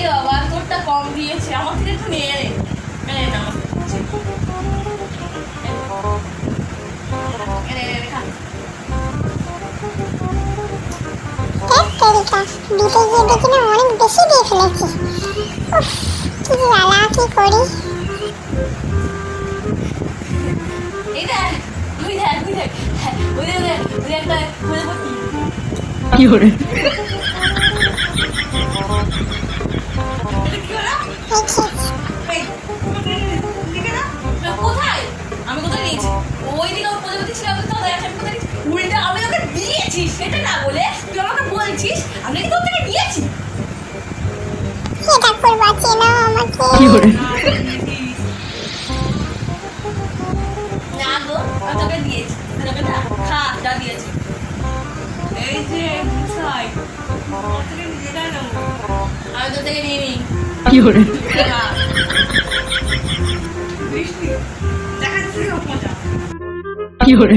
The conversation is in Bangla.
এ বাবা তোরটা কম দিয়েছে, আমার থেকে একটু নিয়ে নে। না খা। দিতে গিয়ে দেখি না অনেক বেশি দিয়ে ফেলেছি। কি জ্বালা কি করি। কি করে কোথায় আমি কোথায় নিয়েছি? ওই দিকে ওর প্রজাপতি ছিল উল্টা আমি ওকে দিয়েছি সেটা না বলে তুই আমাকে বলছিস আমি কি তোর থেকে নিয়েছি? এটা করবা চেনা আমাকে। কি করে না গো আমি তোকে দিয়েছি, তোকে না খা যা দিয়েছি। এই যে মুসাই আমি তোর থেকে নিয়ে নি। কি করে কি করে